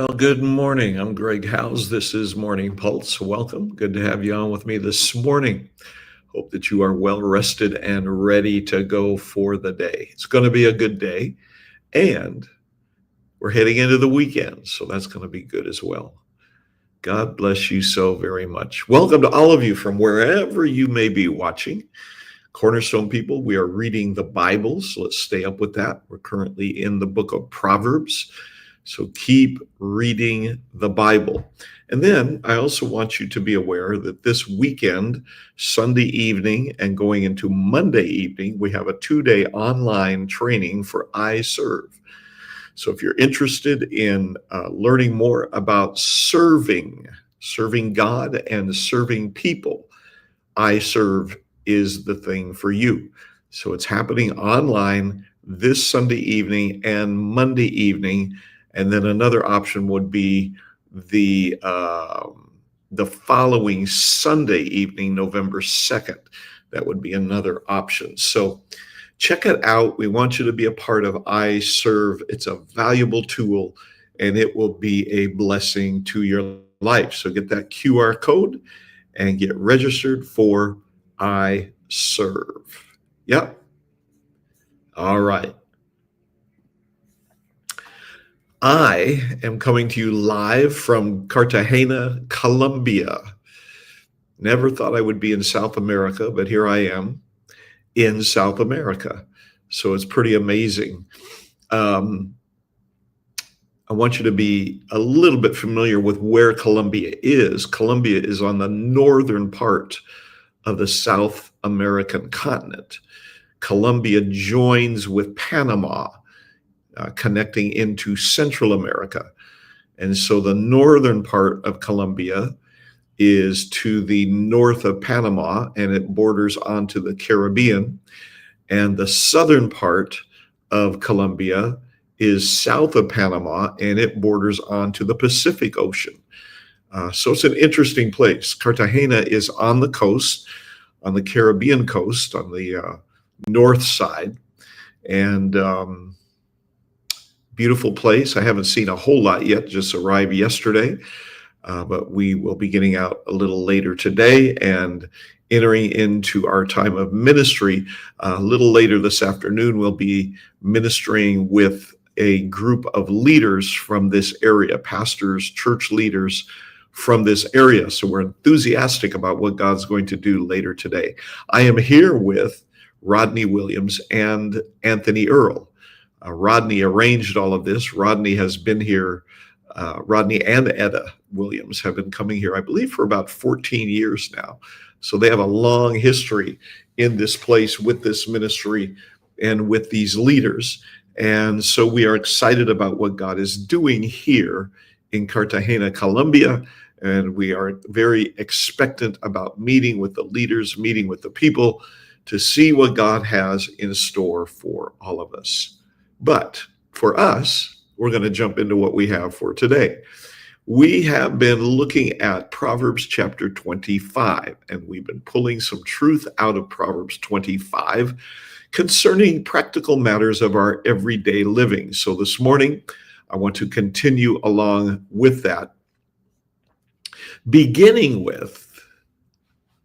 Well, good morning. I'm Greg Howes. This is Morning Pulse. Welcome. Good to have you on with me this morning. Hope that you are well rested and ready to go for the day. It's going to be a good day, and we're heading into the weekend, so that's going to be good as well. God bless you so very much. Welcome to all of you from wherever you may be watching. Cornerstone people, we are reading the Bible, so let's stay up with that. We're currently in the book of Proverbs. So keep reading the Bible. And then I also want you to be aware that this weekend, Sunday evening and going into Monday evening, we have a 2-day online training for I Serve. So if you're interested in learning more about serving God and serving people, I Serve is the thing for you. So it's happening online this Sunday evening and Monday evening. And then another option would be the following Sunday evening, November 2nd. That would be another option. So check it out. We want you to be a part of I Serve. It's a valuable tool, and it will be a blessing to your life. So get that QR code and get registered for I Serve. Yep. All right. I am coming to you live from Cartagena, Colombia. Never thought I would be in South America, but here I am in South America. So it's pretty amazing. I want you to be a little bit familiar with where Colombia is. Colombia is on the northern part of the South American continent. Colombia joins with Panama, connecting into Central America. And so the northern part of Colombia is to the north of Panama, and it borders onto the Caribbean. And the southern part of Colombia is south of Panama, and it borders onto the Pacific Ocean. So it's an interesting place. Cartagena is on the coast, on the Caribbean coast, on the north side. And beautiful place. I haven't seen a whole lot yet, just arrived yesterday, but we will be getting out a little later today and entering into our time of ministry. A little later this afternoon, we'll be ministering with a group of leaders from this area, pastors, church leaders from this area. So we're enthusiastic about what God's going to do later today. I am here with Rodney Williams and Anthony Earl. Rodney arranged all of this. Rodney has been here. Rodney and Etta Williams have been coming here, I believe, for about 14 years now. So they have a long history in this place with this ministry and with these leaders. And so we are excited about what God is doing here in Cartagena, Colombia. And we are very expectant about meeting with the leaders, meeting with the people to see what God has in store for all of us. But for us, we're going to jump into what we have for today. We have been looking at Proverbs chapter 25, and we've been pulling some truth out of Proverbs 25 concerning practical matters of our everyday living. So this morning, I want to continue along with that, beginning with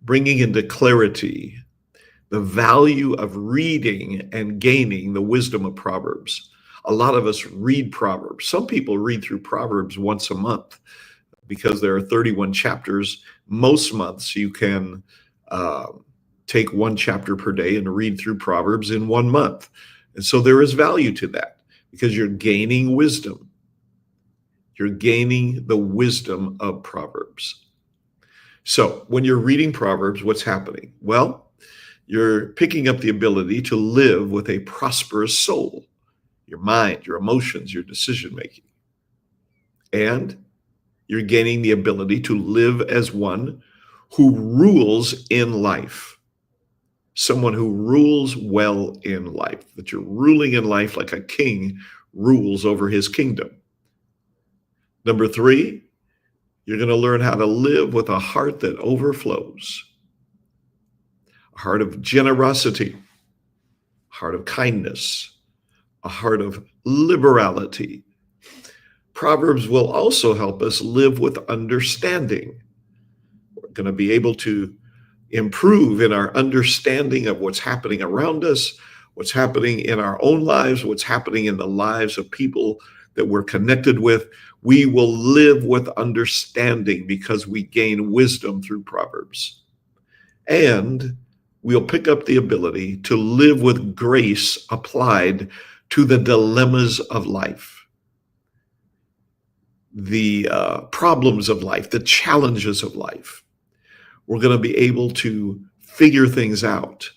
bringing into clarity the value of reading and gaining the wisdom of Proverbs. A lot of us read Proverbs. Some people read through Proverbs once a month because there are 31 chapters. Most months you can take one chapter per day and read through Proverbs in 1 month. And so there is value to that because you're gaining wisdom. You're gaining the wisdom of Proverbs. So when you're reading Proverbs, what's happening? Well, you're picking up the ability to live with a prosperous soul, your mind, your emotions, your decision-making. And you're gaining the ability to live as one who rules in life, someone who rules well in life, that you're ruling in life like a king rules over his kingdom. Number 3, you're going to learn how to live with a heart that overflows. A heart of generosity, a heart of kindness, a heart of liberality. Proverbs will also help us live with understanding. We're going to be able to improve in our understanding of what's happening around us, what's happening in our own lives, what's happening in the lives of people that we're connected with. We will live with understanding because we gain wisdom through Proverbs. And we'll pick up the ability to live with grace applied to the dilemmas of life, the problems of life, the challenges of life. We're going to be able to figure things out,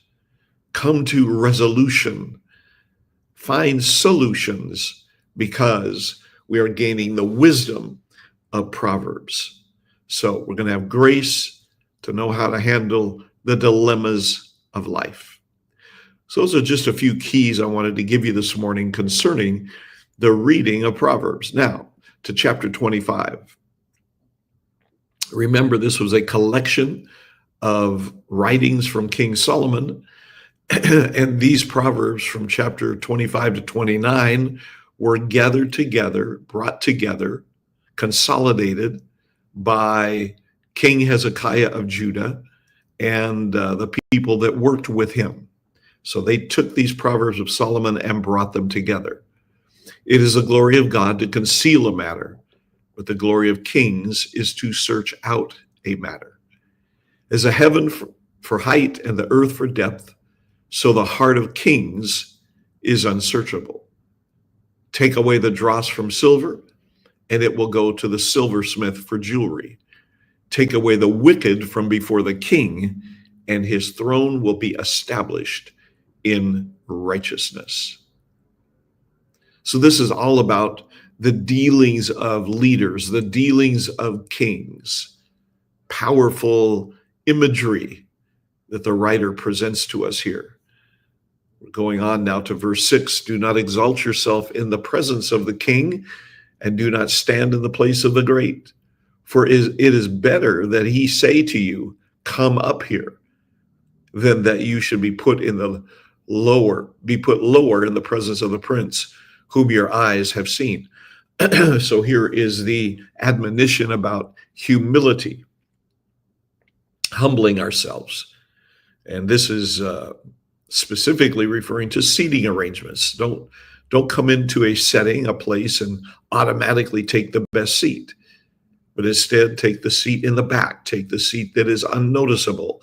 come to resolution, find solutions because we are gaining the wisdom of Proverbs. So we're going to have grace to know how to handle the dilemmas of life. So those are just a few keys I wanted to give you this morning concerning the reading of Proverbs. Now, to chapter 25. Remember, this was a collection of writings from King Solomon, and these Proverbs from chapter 25 to 29 were gathered together, brought together, consolidated by King Hezekiah of Judah and the people that worked with him. So they took these Proverbs of Solomon and brought them together. It is the glory of God to conceal a matter, but the glory of kings is to search out a matter. As the heaven for height and the earth for depth, so the heart of kings is unsearchable. Take away the dross from silver, and it will go to the silversmith for jewelry. Take away the wicked from before the king, and his throne will be established in righteousness. So this is all about the dealings of leaders, the dealings of kings, powerful imagery that the writer presents to us here. We're going on now to verse 6. Do not exalt yourself in the presence of the king, and do not stand in the place of the great. For it is better that he say to you, come up here, than that you should be put lower in the presence of the prince, whom your eyes have seen. So here is the admonition about humility, humbling ourselves. And this is specifically referring to seating arrangements. Don't come into a setting, a place, and automatically take the best seat, but instead take the seat in the back, take the seat that is unnoticeable.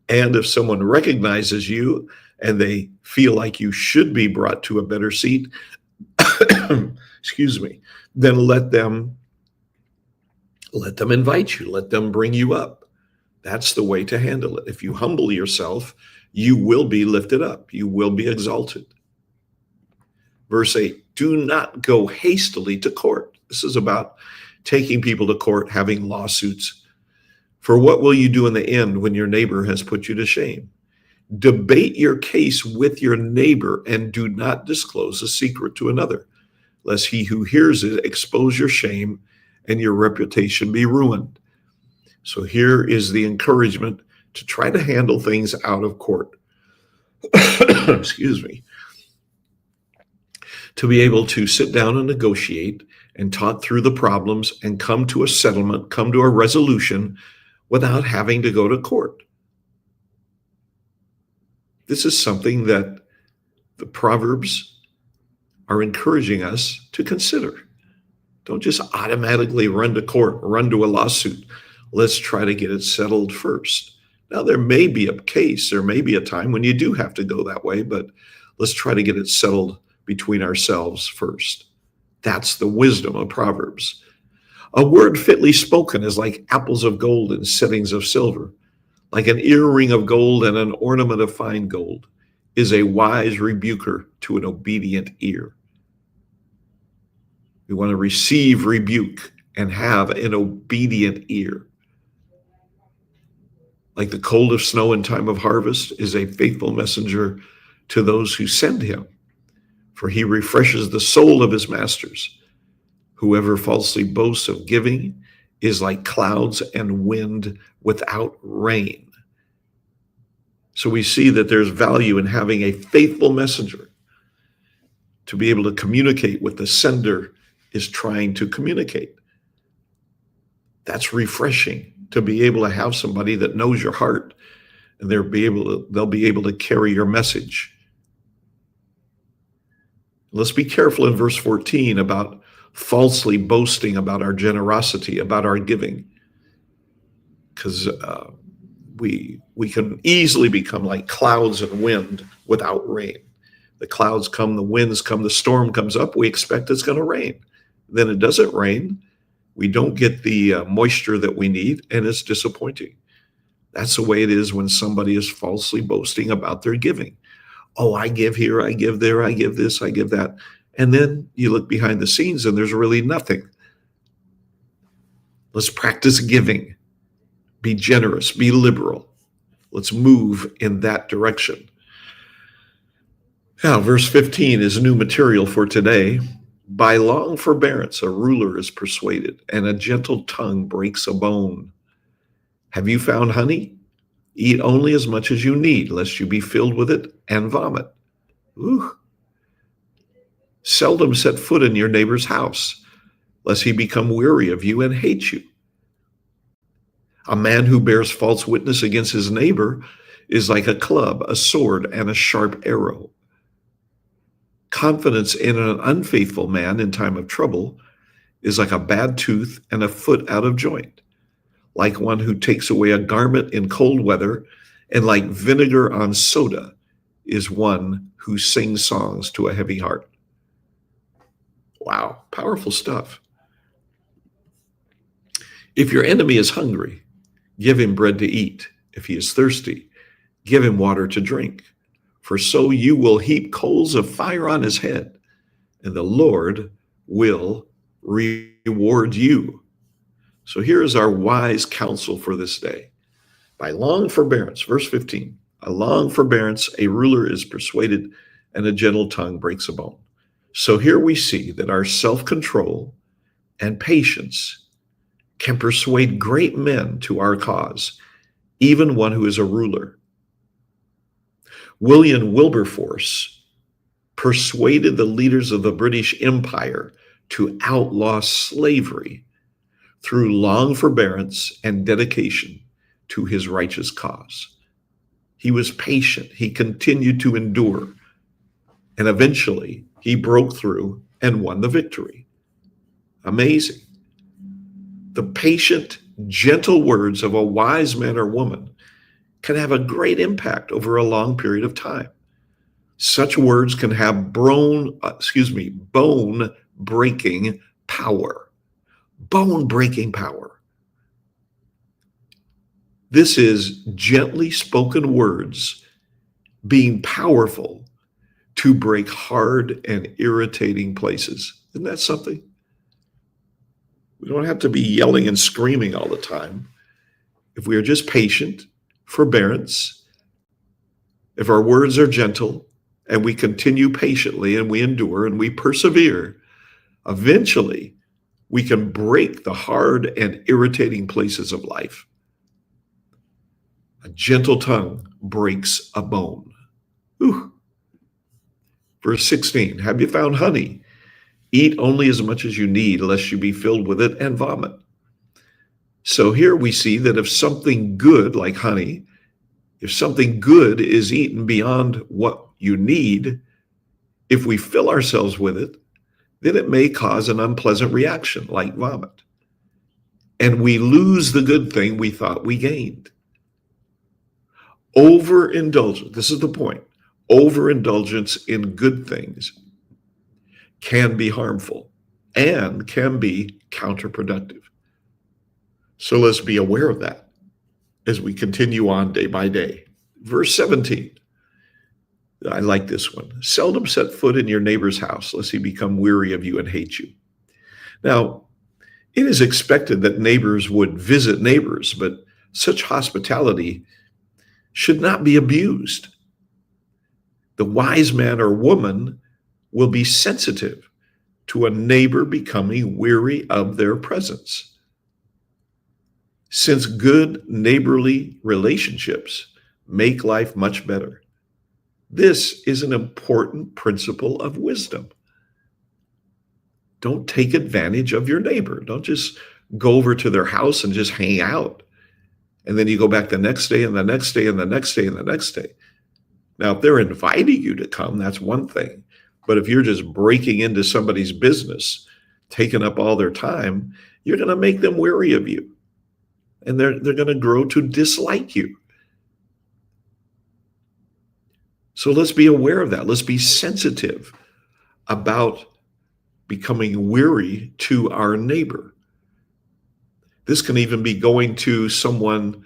And if someone recognizes you and they feel like you should be brought to a better seat, excuse me, then let them invite you, let them bring you up. That's the way to handle it. If you humble yourself, you will be lifted up. You will be exalted. Verse 8, do not go hastily to court. This is about taking people to court, having lawsuits. For what will you do in the end when your neighbor has put you to shame? Debate your case with your neighbor and do not disclose a secret to another, lest he who hears it expose your shame and your reputation be ruined. So here is the encouragement to try to handle things out of court. Excuse me. To be able to sit down and negotiate and talk through the problems and come to a settlement, come to a resolution without having to go to court. This is something that the Proverbs are encouraging us to consider. Don't just automatically run to court, run to a lawsuit. Let's try to get it settled first. Now, there may be a case, there may be a time when you do have to go that way, but let's try to get it settled between ourselves first. That's the wisdom of Proverbs. A word fitly spoken is like apples of gold in settings of silver. Like an earring of gold and an ornament of fine gold is a wise rebuker to an obedient ear. We want to receive rebuke and have an obedient ear. Like the cold of snow in time of harvest is a faithful messenger to those who send him, for he refreshes the soul of his masters. Whoever falsely boasts of giving is like clouds and wind without rain. So we see that there's value in having a faithful messenger to be able to communicate with the sender is trying to communicate. That's refreshing to be able to have somebody that knows your heart, and they'll be able to carry your message. Let's be careful in verse 14 about falsely boasting about our generosity, about our giving, because we can easily become like clouds and wind without rain. The clouds come, the winds come, the storm comes up. We expect it's going to rain. Then it doesn't rain. We don't get the moisture that we need, and it's disappointing. That's the way it is when somebody is falsely boasting about their giving. Oh, I give here, I give there, I give this, I give that. And then you look behind the scenes and there's really nothing. Let's practice giving. Be generous, be liberal. Let's move in that direction. Now, verse 15 is new material for today. By long forbearance, a ruler is persuaded, and a gentle tongue breaks a bone. Have you found honey? Eat only as much as you need, lest you be filled with it and vomit. Ooh. Seldom set foot in your neighbor's house, lest he become weary of you and hate you. A man who bears false witness against his neighbor is like a club, a sword, and a sharp arrow. Confidence in an unfaithful man in time of trouble is like a bad tooth and a foot out of joint, like one who takes away a garment in cold weather, and like vinegar on soda is one who sings songs to a heavy heart. Wow, powerful stuff. If your enemy is hungry, give him bread to eat. If he is thirsty, give him water to drink. For so you will heap coals of fire on his head, and the Lord will reward you. So here is our wise counsel for this day. By long forbearance, verse 15, a long forbearance, a ruler is persuaded, and a gentle tongue breaks a bone. So here we see that our self-control and patience can persuade great men to our cause, even one who is a ruler. William Wilberforce persuaded the leaders of the British Empire to outlaw slavery through long forbearance and dedication to his righteous cause. He was patient. He continued to endure. And eventually, he broke through and won the victory. Amazing. The patient, gentle words of a wise man or woman can have a great impact over a long period of time. Such words can have bone-breaking power. Bone-breaking power. This is gently spoken words being powerful to break hard and irritating places. Isn't that something? We don't have to be yelling and screaming all the time. If we are just patient, forbearance, if our words are gentle, and we continue patiently, and we endure, and we persevere, eventually we can break the hard and irritating places of life. A gentle tongue breaks a bone. Ooh. Verse 16, have you found honey? Eat only as much as you need, lest you be filled with it and vomit. So here we see that if something good, like honey, if something good is eaten beyond what you need, if we fill ourselves with it, then it may cause an unpleasant reaction, like vomit. And we lose the good thing we thought we gained. Overindulgence, this is the point, overindulgence in good things can be harmful and can be counterproductive. So let's be aware of that as we continue on day by day. Verse 17, I like this one. Seldom set foot in your neighbor's house, lest he become weary of you and hate you. Now, it is expected that neighbors would visit neighbors, but such hospitality should not be abused. The wise man or woman will be sensitive to a neighbor becoming weary of their presence. Since good neighborly relationships make life much better, this is an important principle of wisdom. Don't take advantage of your neighbor. Don't just go over to their house and just hang out. And then you go back the next day and the next day and the next day and the next day. Now, if they're inviting you to come, that's one thing. But if you're just breaking into somebody's business, taking up all their time, you're going to make them wary of you. And they're going to grow to dislike you. So let's be aware of that. Let's be sensitive about becoming weary to our neighbor. This can even be going to someone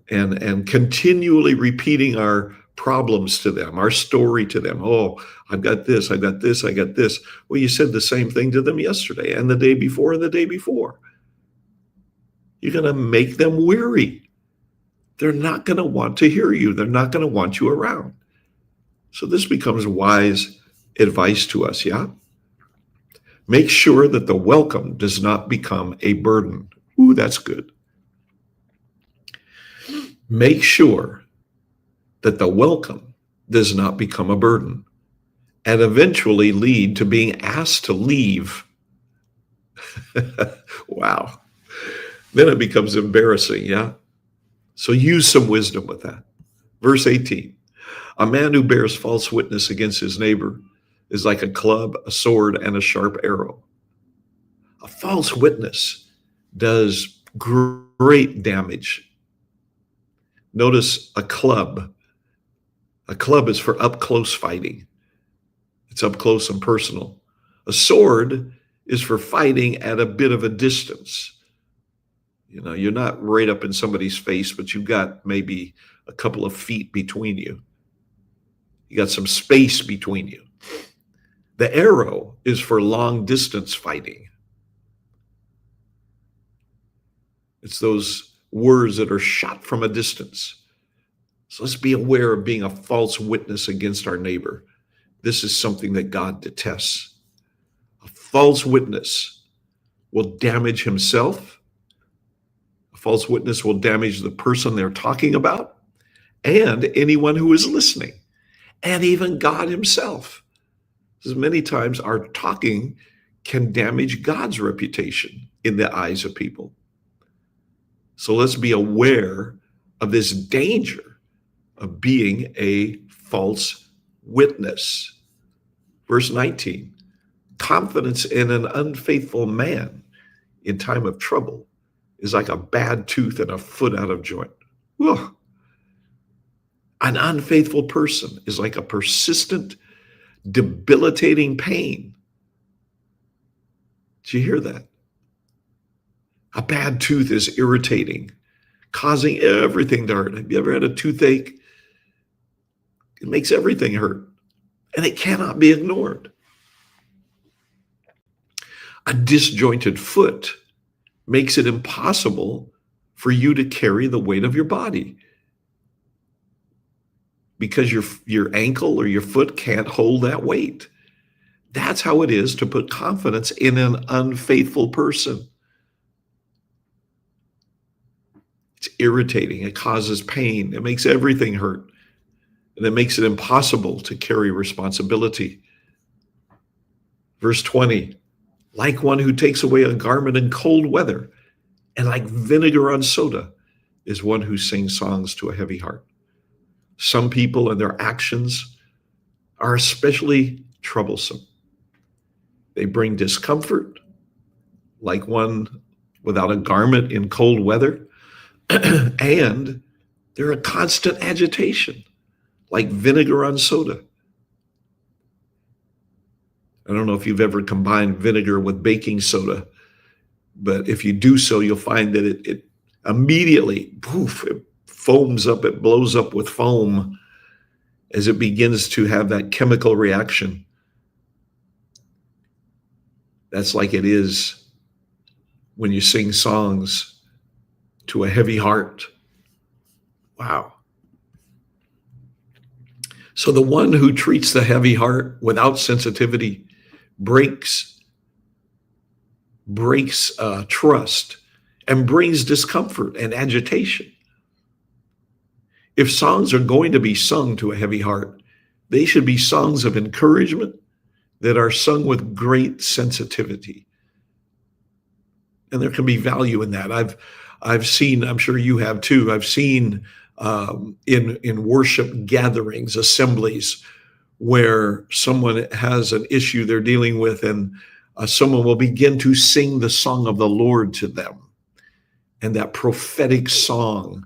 and continually repeating our problems to them, our story to them. Oh, I've got this, I got this, I got this. Well, you said the same thing to them yesterday and the day before and the day before. You're going to make them weary. They're not going to want to hear you. They're not going to want you around. So this becomes wise advice to us, yeah? Make sure that the welcome does not become a burden. Ooh, that's good. Make sure that the welcome does not become a burden and eventually lead to being asked to leave. Wow. Then it becomes embarrassing, yeah? So use some wisdom with that. Verse 18, a man who bears false witness against his neighbor is like a club, a sword, and a sharp arrow. A false witness does great damage. Notice a club. A club is for up close fighting. It's up close and personal. A sword is for fighting at a bit of a distance. You know, you're not right up in somebody's face, but you've got maybe a couple of feet between you. You got some space between you. The arrow is for long distance fighting. It's those words that are shot from a distance. So let's be aware of being a false witness against our neighbor. This is something that God detests. A false witness will damage himself. A false witness will damage the person they're talking about and anyone who is listening, and even God himself. Because many times our talking can damage God's reputation in the eyes of people. So let's be aware of this danger of being a false witness. Verse 19, confidence in an unfaithful man in time of trouble is like a bad tooth and a foot out of joint. Whew. An unfaithful person is like a persistent, debilitating pain. Did you hear that? A bad tooth is irritating, causing everything to hurt. Have you ever had a toothache? It makes everything hurt, and it cannot be ignored. A disjointed foot makes it impossible for you to carry the weight of your body because your ankle or your foot can't hold that weight. That's how it is to put confidence in an unfaithful person. It's irritating. It causes pain. It makes everything hurt. And it makes it impossible to carry responsibility. Verse 20, like one who takes away a garment in cold weather, and like vinegar on soda is one who sings songs to a heavy heart. Some people and their actions are especially troublesome. They bring discomfort, like one without a garment in cold weather, and they're a constant agitation, like vinegar on soda. I don't know if you've ever combined vinegar with baking soda, but if you do so, you'll find that it immediately, poof, it foams up, it blows up with foam as it begins to have that chemical reaction. That's like it is when you sing songs to a heavy heart. Wow. So the one who treats the heavy heart without sensitivity breaks trust and brings discomfort and agitation. If songs are going to be sung to a heavy heart, they should be songs of encouragement, that are sung with great sensitivity. And there can be value in that. I've seen, I'm sure you have too, I've seen in worship gatherings, assemblies, where someone has an issue they're dealing with, and someone will begin to sing the song of the Lord to them. And that prophetic song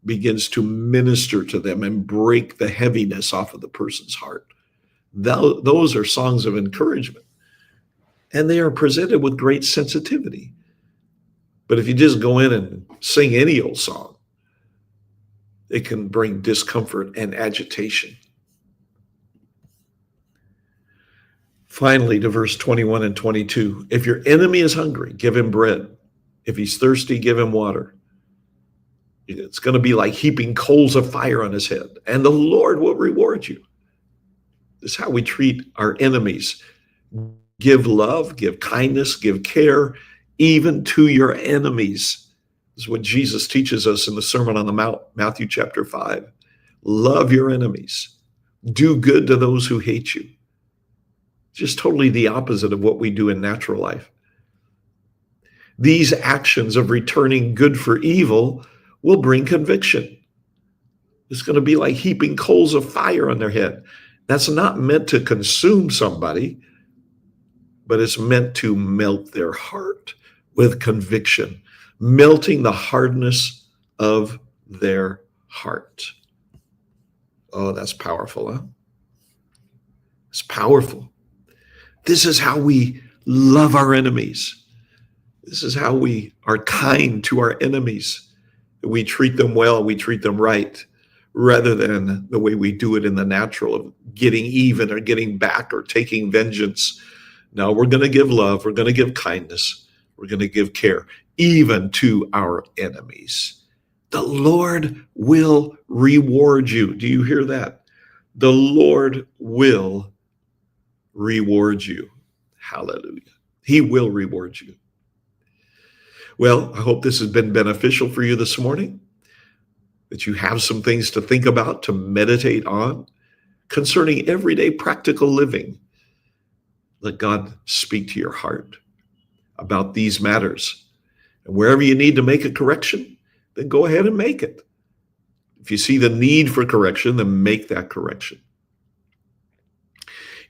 begins to minister to them and break the heaviness off of the person's heart. Those are songs of encouragement. And they are presented with great sensitivity. But if you just go in and sing any old song, it can bring discomfort and agitation. Finally, to verse 21 and 22, if your enemy is hungry, give him bread. If he's thirsty, give him water. It's going to be like heaping coals of fire on his head, and the Lord will reward you. This is how we treat our enemies. Give love, give kindness, give care, even to your enemies. This is what Jesus teaches us in the Sermon on the Mount, Matthew chapter 5. Love your enemies. Do good to those who hate you. Just totally the opposite of what we do in natural life. These actions of returning good for evil will bring conviction. It's going to be like heaping coals of fire on their head. That's not meant to consume somebody, but it's meant to melt their heart with conviction, melting the hardness of their heart. Oh, that's powerful, huh? It's powerful. This is how we love our enemies. This is how we are kind to our enemies. We treat them well, we treat them right, rather than the way we do it in the natural of getting even or getting back or taking vengeance. No, we're going to give love, we're going to give kindness, we're going to give care, even to our enemies. The Lord will reward you. Do you hear that? The Lord will reward you. Hallelujah. He will reward you. Well, I hope this has been beneficial for you this morning, that you have some things to think about, to meditate on concerning everyday practical living. Let God speak to your heart about these matters. And wherever you need to make a correction, then go ahead and make it. If you see the need for correction, then make that correction.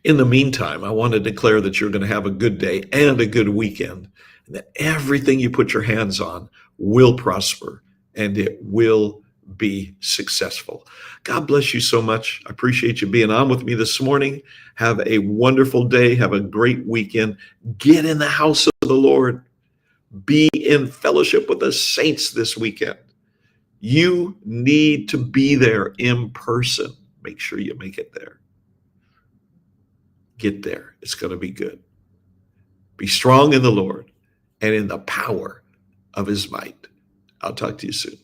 In the meantime, I want to declare that you're going to have a good day and a good weekend, and that everything you put your hands on will prosper and it will be successful. God bless you so much. I appreciate you being on with me this morning. Have a wonderful day. Have a great weekend. Get in the house of the Lord. Be in fellowship with the saints this weekend. You need to be there in person. Make sure you make it there. Get there. It's going to be good. Be strong in the Lord and in the power of his might. I'll talk to you soon.